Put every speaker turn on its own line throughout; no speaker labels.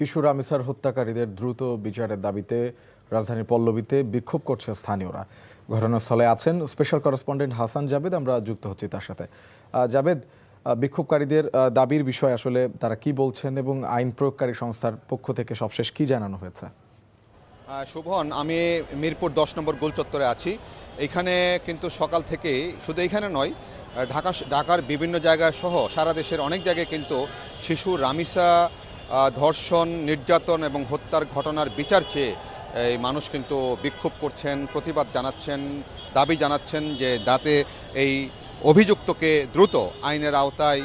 শিশু রামিসার হত্যাকারীদের দ্রুত বিচারের দাবিতে রাজধানীর পল্লবীতে বিক্ষোভ করছে স্থানীয়রা। ঘটনাস্থলে আছেন স্পেশাল করেসপন্ডেন্ট হাসান জাবেদ, আমরা যুক্ত হচ্ছি তার সাথে। জাবেদ, বিক্ষোভকারীদের দাবির বিষয় আসলে তারা কি বলছেন এবং আইন প্রয়োগকারী সংস্থার পক্ষ থেকে সবশেষ কি জানানো হয়েছে?
শুভন, আমি মিরপুর 10 নম্বর গোল চত্বরে আছি। এখানে কিন্তু সকাল থেকে শুধু এখানে নয়, ঢাকার বিভিন্ন জায়গায় সহ সারা দেশের অনেক জায়গায় কিন্তু শিশু রামিসা ধর্ষণ, নির্যাতন এবং হত্যার ঘটনার বিচার চেয়ে এই মানুষ কিন্তু বিক্ষোভ করছেন, প্রতিবাদ জানাচ্ছেন, দাবি জানাচ্ছেন যে যাতে এই অভিযুক্তকে দ্রুত আইনের আওতায়,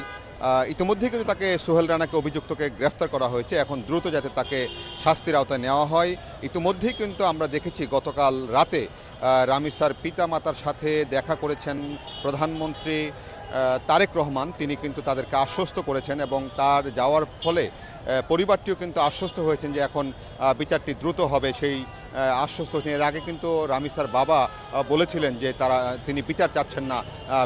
ইতিমধ্যেই কিন্তু তাকে সোহেল রানাকে অভিযুক্তকে গ্রেফতার করা হয়েছে, এখন দ্রুত যাতে তাকে শাস্তির আওতায় নেওয়া হয়। ইতিমধ্যেই কিন্তু আমরা দেখেছি গতকাল রাতে রামিসার পিতামাতার সাথে দেখা করেছেন প্রধানমন্ত্রী তারেক রহমান। তিনি কিন্তু তাদেরকে আশ্বস্ত করেছেন এবং তার যাওয়ার ফলে পরিবারটিও কিন্তু আশ্বস্ত হয়েছেন যে এখন বিচারটি দ্রুত হবে। সেই আশ্বস্ত হয়েছেন। এর আগে কিন্তু রামিসার বাবা বলেছিলেন যে তিনি বিচার চাচ্ছেন না,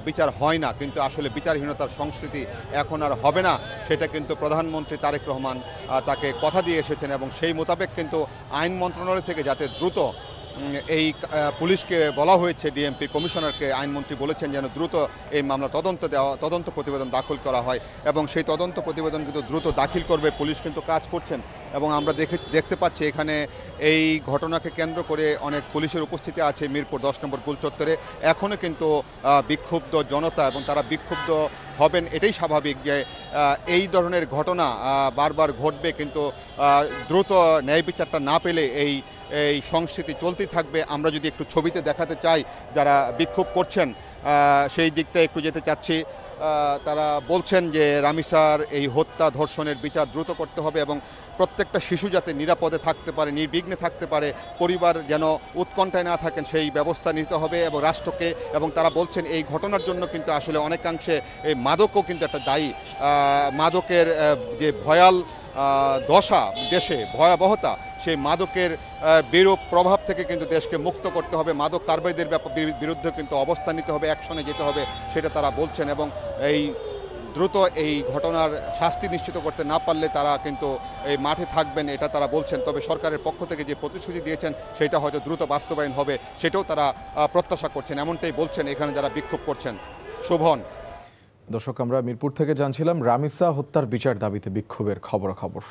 বিচার হয় না, কিন্তু আসলে বিচারহীনতার সংস্কৃতি এখন আর হবে না, সেটা কিন্তু প্রধানমন্ত্রী তারেক রহমান তাকে কথা দিয়ে এসেছেন এবং সেই মোতাবেক কিন্তু আইন মন্ত্রণালয় থেকে যাতে দ্রুত এই পুলিশকে বলা হয়েছে, ডিএমপি কমিশনারকে আইনমন্ত্রী বলেছেন যেন দ্রুত এই মামলা তদন্ত প্রতিবেদন দাখিল করা হয় এবং সেই তদন্ত প্রতিবেদন কিন্তু দ্রুত দাখিল করবে। পুলিশ কিন্তু কাজ করছেন এবং আমরা দেখতে পাচ্ছি এখানে এই ঘটনাকে কেন্দ্র করে অনেক পুলিশের উপস্থিতি আছে মিরপুর 10 নম্বর গোল চত্বরে। এখনও কিন্তু বিক্ষুব্ধ জনতা এবং তারা বিক্ষুব্ধ হবেন, এটাই স্বাভাবিক যে এই ধরনের ঘটনা বারবার ঘটবে, কিন্তু দ্রুত ন্যায় বিচারটা না পেলে এই সংস্কৃতি চলতেই থাকবে। আমরা যদি একটু ছবিতে দেখাতে চাই যারা বিক্ষোভ করছেন, সেই দিকটা একটু যেতে চাচ্ছি। তারা বলছেন যে রামিসার এই হত্যা ধর্ষণের বিচার দ্রুত করতে হবে এবং প্রত্যেকটা শিশু যাতে নিরাপদে থাকতে পারে, নির্বিঘ্নে থাকতে পারে, পরিবার যেন উৎকণ্ঠায় না থাকেন সেই ব্যবস্থা নিতে হবে এবং রাষ্ট্রকে। এবং তারা বলছেন এই ঘটনার জন্য কিন্তু আসলে অনেকাংশে এই মাদকও কিন্তু একটা দায়ী। মাদকের যে ভয়াল দশা দেশে, ভয়াবহতা, সেই মাদকের বিরূপ প্রভাব থেকে কিন্তু দেশকে মুক্ত করতে হবে। মাদক কারবারিদের বিরুদ্ধে কিন্তু অবস্থান নিতে হবে, অ্যাকশনে যেতে হবে, সেটা তারা বলছেন। এবং এই দ্রুত এই ঘটনার শাস্তি নিশ্চিত করতে না পারলে তারা কিন্তু এই মাঠে থাকবেন, এটা তারা বলছেন। তবে সরকারের পক্ষ থেকে যে প্রতিশ্রুতি দিয়েছেন সেটা হয়তো দ্রুত বাস্তবায়ন হবে, সেটাও তারা প্রত্যাশা করছেন, এমনটাই বলছেন এখানে যারা বিক্ষোভ করছেন। শোভন।
দর্শক, আমরা মিরপুর থেকে জানছিলাম রামিসা হত্যার বিচার দাবিতে বিক্ষোভের খবরাখবর।